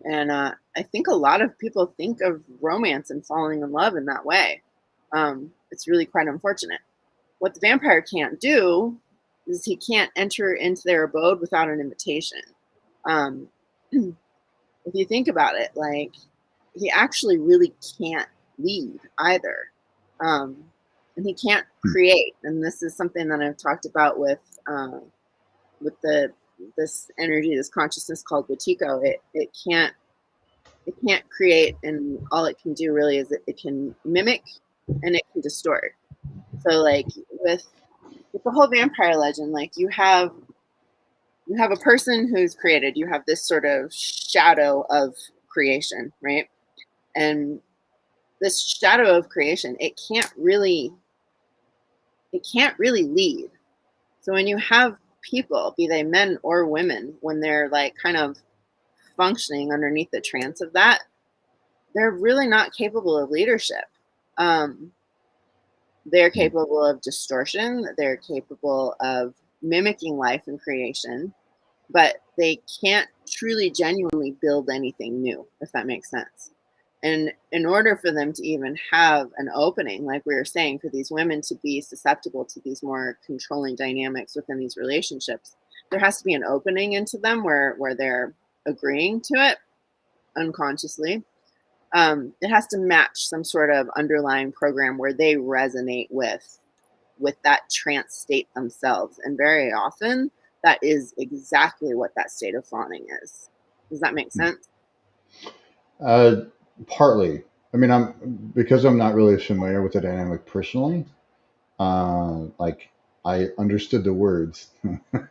S2: And I think a lot of people think of romance and falling in love in that way. It's really quite unfortunate. What the vampire can't do is he can't enter into their abode without an invitation. Um, if you think about it, like he actually really can't lead either, um, and he can't create. And this is something that I've talked about with the this energy, this consciousness called Wetiko. It can't create, and all it can do really is it can mimic and it can distort. So like with the whole vampire legend, like you have a person who's created, you have this sort of shadow of creation, right? And this shadow of creation, it can't really lead. So when you have people, be they men or women, when they're like kind of functioning underneath the trance of that, they're really not capable of leadership. Um, they're capable of distortion. They're capable of mimicking life and creation, but they can't truly, genuinely build anything new, if that makes sense. And in order for them to even have an opening, like we were saying, for these women to be susceptible to these more controlling dynamics within these relationships, there has to be an opening into them where they're agreeing to it unconsciously. It has to match some sort of underlying program where they resonate with that trance state themselves. And very often that is exactly what that state of fawning is. Does that make sense?
S1: Uh, Partly. I mean, because I'm not really familiar with the dynamic personally. Like I understood the words, but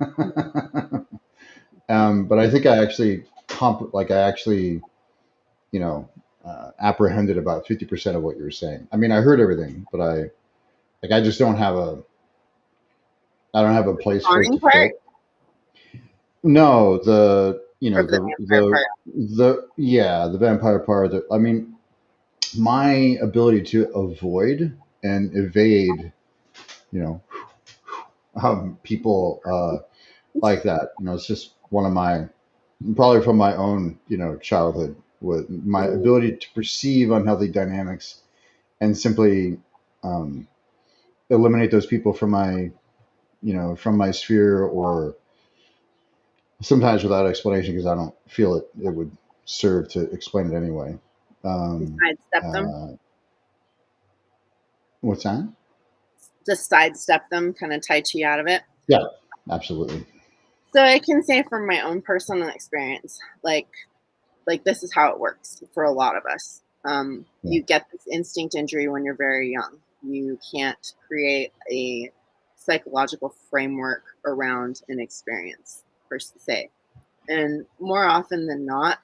S1: I think I actually like I actually you know apprehended about 50% of what you were saying. I mean, I heard everything, but I just I don't have a place for it
S2: Fawning
S1: to
S2: part
S1: fit. No,
S2: or the vampire part?
S1: the vampire part. I mean, my ability to avoid and evade, you know, people like that. It's just one of my, probably from my own, childhood, with my
S2: Mm,
S1: ability to perceive unhealthy dynamics and simply um, eliminate those people from my sphere, or sometimes without explanation because I don't feel it would serve to explain it anyway. Um,
S2: sidestep them,
S1: uh, what's that?
S2: just sidestep them, kind of tai chi out of it.
S1: Yeah, absolutely.
S2: So I can say from my own personal experience, like this is how it works for a lot of us.
S1: Yeah.
S2: You get this instinct injury when you're very young. You can't create a psychological framework around an experience per se. And more often than not,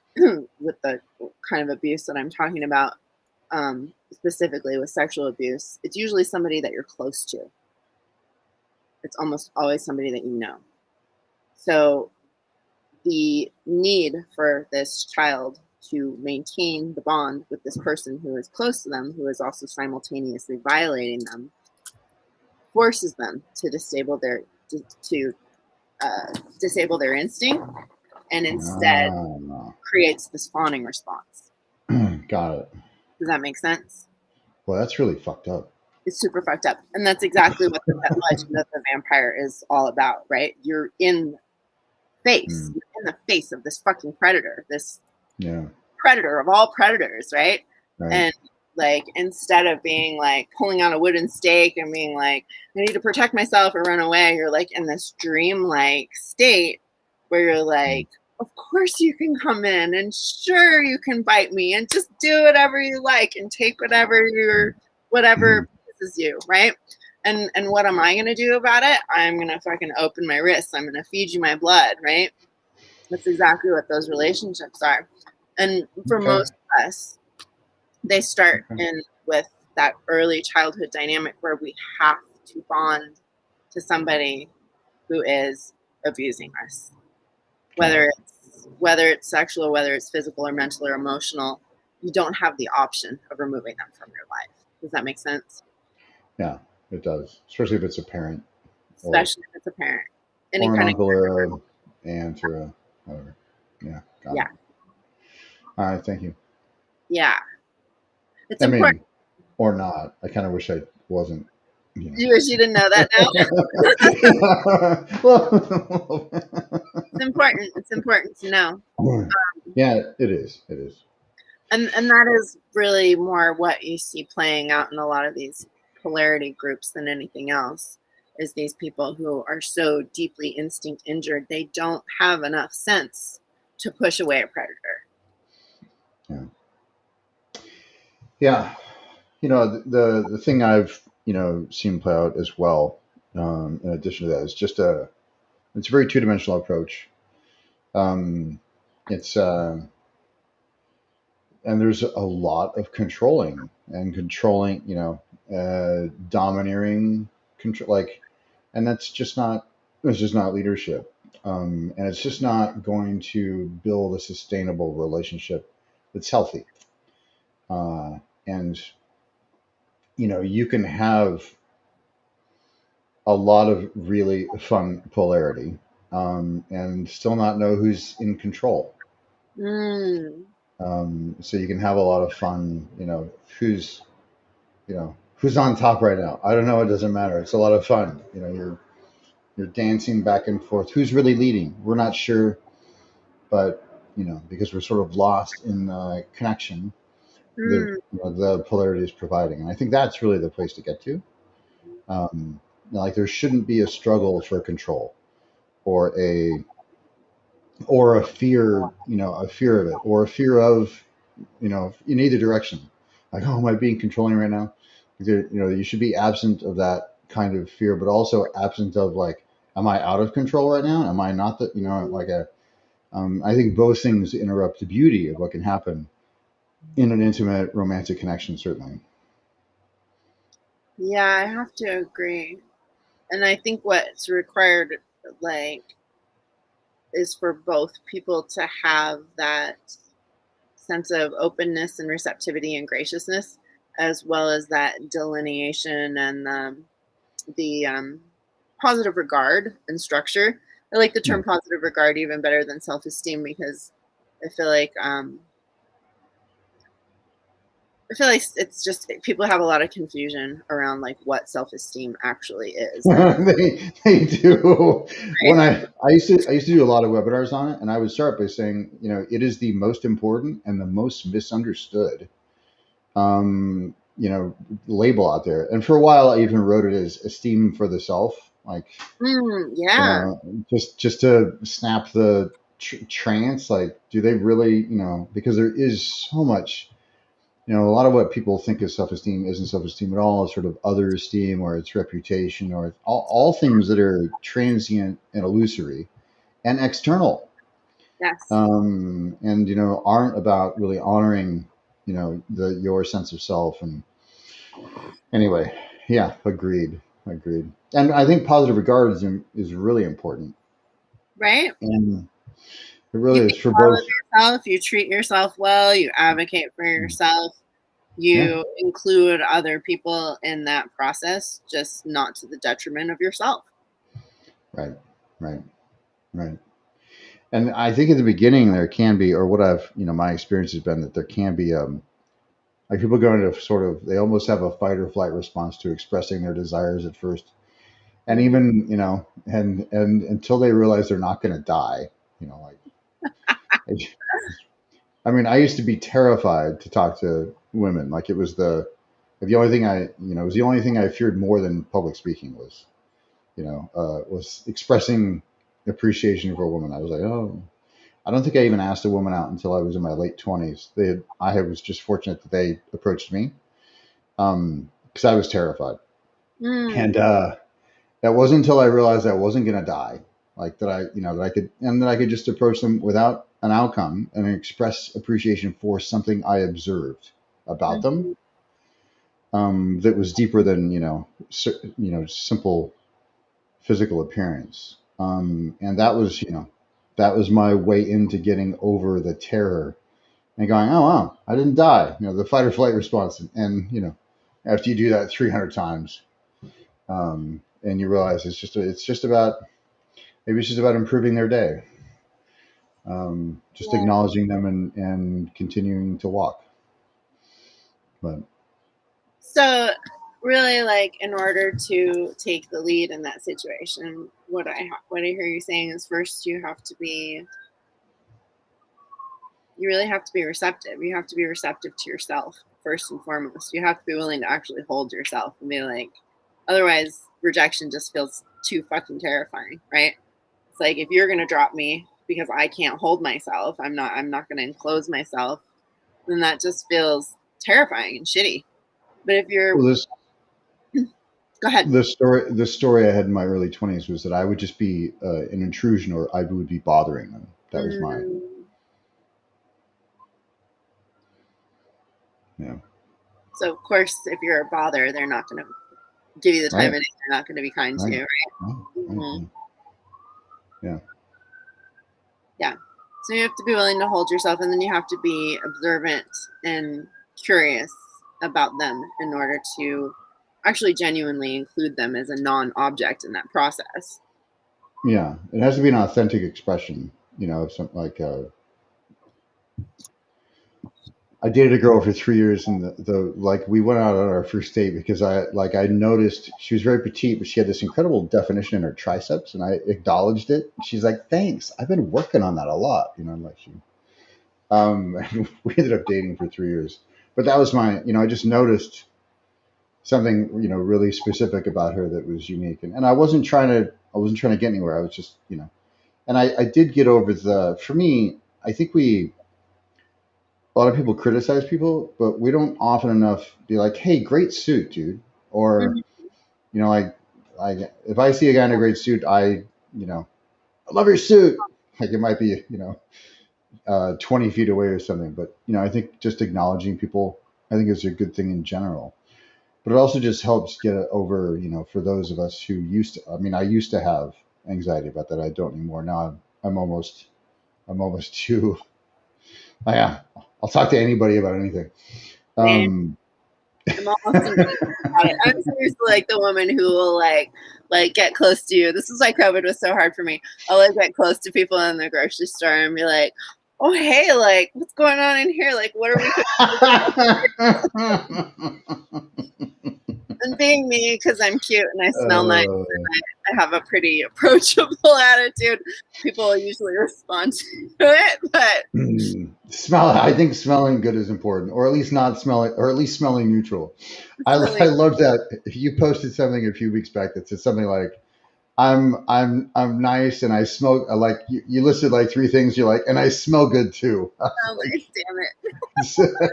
S2: with the kind of abuse that I'm talking about, specifically with sexual abuse, it's usually somebody that you're close to. It's almost always somebody that you know. So the need for this child to maintain the bond with this person who is close to them, who is also simultaneously violating them, forces them to disable their instinct, and instead
S1: Ah,
S2: creates this fawning response.
S1: got it.
S2: Does that make sense?
S1: Well, that's really fucked up.
S2: It's super fucked up, and that's exactly what the legend of the vampire is all about, right? You're in
S1: Mm,
S2: the face of this fucking predator, this
S1: yeah,
S2: predator of all predators, right?
S1: right.
S2: And like, instead of being like pulling out a wooden stake and being like, I need to protect myself or run away, you're like in this dream-like state where you're
S1: Mm,
S2: like, of course you can come in, and sure you can bite me, and just do whatever you like and take whatever pleases you, right? And what am I gonna do about it? I'm gonna fucking open my wrists. I'm gonna feed you my blood, right? That's exactly what those relationships are. And for
S1: okay,
S2: most of us, they start
S1: okay.
S2: in with that early childhood dynamic where we have to bond to somebody who is abusing us,
S1: Got it.
S2: whether it's sexual, whether it's physical or mental or emotional. You don't have the option of removing them from your life. Does that make sense?
S1: Yeah, it does. Especially if it's a parent or
S2: Especially if it's a parent, any
S1: or an
S2: kind of
S1: uncle or a aunt or a whatever. Yeah, got it.
S2: yeah,
S1: All right, thank you.
S2: yeah. It's
S1: I
S2: important.
S1: mean, or not. I kind of wish I wasn't. You know.
S2: You wish you didn't know that now.
S1: Well,
S2: It's important. It's important to know.
S1: yeah, it is. It is.
S2: And that is really more what you see playing out in a lot of these polarity groups than anything else, is these people who are so deeply instinct injured they don't have enough sense to push away a predator.
S1: Yeah. Yeah. The thing I've seen play out as well. In addition to that, is just it's a very two dimensional approach. Um, it's and there's a lot of controlling, domineering, control, like, and it's just not leadership, and it's just not going to build a sustainable relationship that's healthy. And you can have a lot of really fun polarity, and still not know who's in control.
S2: Mm,
S1: So you can have a lot of fun, who's who's on top right now. I don't know. It doesn't matter. It's a lot of fun. You're dancing back and forth. Who's really leading? We're not sure, but because we're sort of lost in the connection that
S2: mm,
S1: the polarity is providing, and I think that's really the place to get to. Like there shouldn't be a struggle for control or a fear, a fear of it, or a fear of, in either direction. Like, oh, am I being controlling right now? You should be absent of that kind of fear, but also absent of like, am I out of control right now? Am I not that, like I think both things interrupt the beauty of what can happen in an intimate romantic connection, certainly.
S2: yeah, I have to agree. And I think what's required, like, is for both people to have that sense of openness and receptivity and graciousness, as well as that delineation and the positive regard and structure. I like the
S1: Yeah.
S2: term positive regard even better than self esteem, because I feel like it's just people have a lot of confusion around like what self esteem actually is, and
S1: They do.
S2: right.
S1: When I used to do a lot of webinars on it, and I would start by saying, it is the most important and the most misunderstood, label out there. And for a while, I even wrote it as esteem for the self, like,
S2: Yeah.
S1: just to snap the trance. Like, do they really, because there is so much. A lot of what people think is self-esteem isn't self-esteem at all. It's sort of other esteem, or it's reputation, or it's all things that are transient and illusory and external,
S2: Yes.
S1: and aren't about really honoring your sense of self. And anyway, yeah, agreed. And I think positive regard is really important.
S2: Right.
S1: And It
S2: You
S1: really is
S2: think
S1: for
S2: well
S1: both.
S2: of yourself, you treat yourself well, you advocate for yourself,
S1: Yeah.
S2: you include other people in that process, just not to the detriment of yourself.
S1: Right. Right. Right. And I think at the beginning there can be, or what I've, my experience has been that there can be, like people go into sort of, they almost have a fight or flight response to expressing their desires at first. And
S2: Mm-hmm.
S1: even, and until they realize they're not going to die, like, I mean, I used to be terrified to talk to women. Like it was the only thing it was the only thing I feared more than public speaking was expressing appreciation for a woman. I was like, oh, I don't think I even asked a woman out until I was in my late 20s. I was just fortunate that they approached me because I was terrified.
S2: Mm.
S1: And that wasn't until I realized I wasn't going to die, like that I could just approach them without an outcome and express appreciation for something I observed about them
S2: Mm-hmm.
S1: that was deeper than simple physical appearance. And that was my way into getting over the terror and going, oh wow, I didn't die. The fight or flight response, and after you do that 300 times, and you realize maybe it's just about improving their day, just
S2: Yeah.
S1: acknowledging them and continuing to walk. But
S2: So, really, like, in order to take the lead in that situation, what I hear you saying is first you really have to be receptive. You have to be receptive to yourself first and foremost. You have to be willing to actually hold yourself and be like, otherwise, rejection just feels too fucking terrifying, right? It's like if you're gonna drop me because I can't hold myself, I'm not gonna enclose myself, then that just feels terrifying and shitty. But if you're
S1: well, this
S2: go ahead.
S1: the story I had in my early 20s was that I would just be an intrusion, or I would be bothering them. That was my
S2: Mm,
S1: yeah.
S2: so of course, if you're a bother, they're not gonna give you the time
S1: Right.
S2: of day. They're not gonna be kind to
S1: Right.
S2: you, right?
S1: Right. Right.
S2: Mm-hmm.
S1: Yeah. Yeah.
S2: Yeah. So you have to be willing to hold yourself, and then you have to be observant and curious about them in order to actually genuinely include them as a non-object in that process.
S1: Yeah. It has to be an authentic expression. Of something like I dated a girl for 3 years, and the like we went out on our first date because I noticed she was very petite, but she had this incredible definition in her triceps, and I acknowledged it. She's like, "Thanks, I've been working on that a lot." I'm like, and we ended up dating for 3 years. But that was I just noticed something really specific about her that was unique, and I wasn't trying to get anywhere. I was just and I did get over for me. I think a lot of people criticize people, but we don't often enough be like, "Hey, great suit, dude," or
S2: Mhm.
S1: like if I see a guy in a great suit, I love your suit. Like it might be 20 feet away or something, but I think just acknowledging people, I think is a good thing in general. But it also just helps get it over, for those of us who used to. I mean, I used to have anxiety about that. I don't anymore. Now I'm almost too. Yeah, I'll talk to anybody about anything.
S2: Same.
S1: Um,
S2: I'm almost embarrassed about it. I'm seriously like the woman who will like get close to you. This is why COVID was so hard for me. I'll like get close to people in the grocery store and be like, "Oh hey, like what's going on in here? Like what are we?" And being me because I'm cute and I smell nice
S1: uh,
S2: and I have a pretty approachable attitude, people usually respond to it. But
S1: smell. I think smelling good is important, or at least not smelling, or at least smelling neutral. I,
S2: it's
S1: I
S2: really
S1: love that. You posted something a few weeks back that said something like, I'm nice and I smell." Like you listed like three things. You're like, and I smell good too. I was
S2: nice.
S1: like,
S2: Damn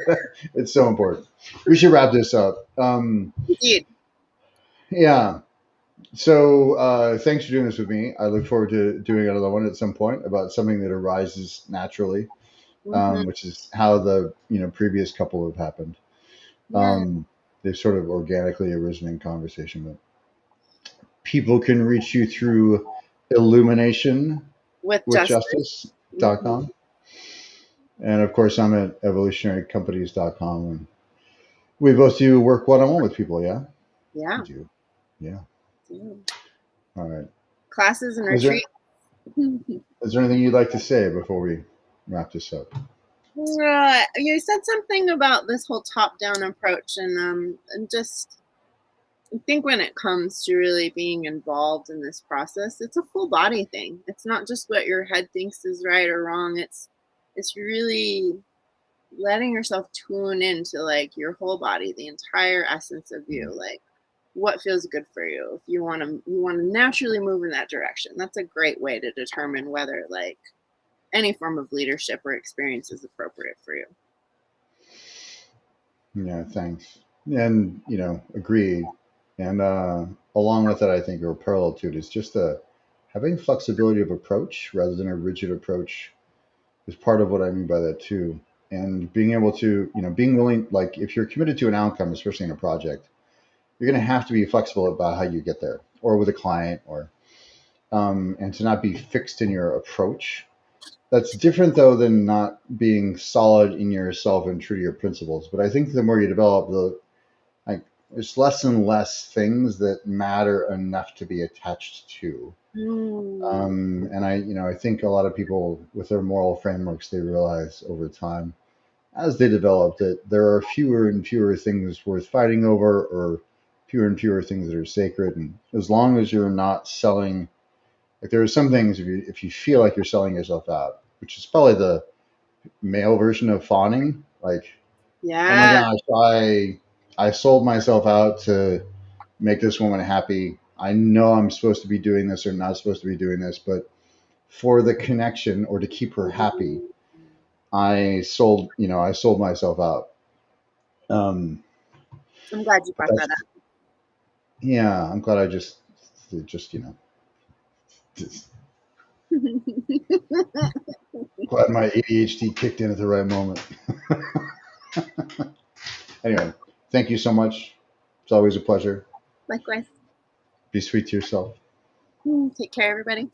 S2: it.
S1: it's so important. We should wrap this up.
S2: Indeed.
S1: Yeah. So thanks for doing this with me. I look forward to doing another one at some point about something that arises naturally,
S2: Mm-hmm.
S1: which is how the previous couple have happened.
S2: Yeah.
S1: Um, they've sort of organically arisen in conversation. But people can reach you through illumination
S2: With
S1: with
S2: justice.
S1: justice.
S2: Mm-hmm.
S1: And of course, I'm at evolutionarycompanies.com. And we both do work one-on-one with people. Yeah, we
S2: Yeah.
S1: do. Yeah.
S2: Yeah.
S1: All right.
S2: Classes and
S1: Is there
S2: retreats.
S1: is there anything you'd like to say before we wrap this up?
S2: You said something about this whole top-down approach, and just I think when it comes to really being involved in this process, it's a full body thing. It's not just what your head thinks is right or wrong. It's really letting yourself tune into like your whole body, the entire essence of you, like what feels good for you. If you want to naturally move in that direction, that's a great way to determine whether like any form of leadership or experience is appropriate for you.
S1: Yeah, thanks. And agree. And along with it, I think, or parallel to it, is just having flexibility of approach rather than a rigid approach is part of what I mean by that too. And being able to, being willing, like if you're committed to an outcome, especially in a project, you're going to have to be flexible about how you get there, or with a client, or and to not be fixed in your approach. That's different though than not being solid in yourself and true to your principles. But I think the more you develop, like there's less and less things that matter enough to be attached to.
S2: Mm.
S1: And I think a lot of people with their moral frameworks, they realize over time, as they develop, that there are fewer and fewer things worth fighting over, or fewer and fewer things that are sacred. And as long as you're not selling, like there are some things, if you feel like you're selling yourself out, which is probably the male version of fawning, like, oh my
S2: Yeah.
S1: gosh, I sold myself out to make this woman happy. I know I'm supposed to be doing this or not supposed to be doing this, but for the connection or to keep her happy, I sold myself out.
S2: I'm glad you
S1: But
S2: brought that
S1: that's, yeah, I'm glad I just
S2: up.
S1: glad my ADHD kicked in at the right moment. Anyway, thank you so much. It's always a pleasure.
S2: Likewise.
S1: Be sweet to yourself.
S2: Take care, everybody.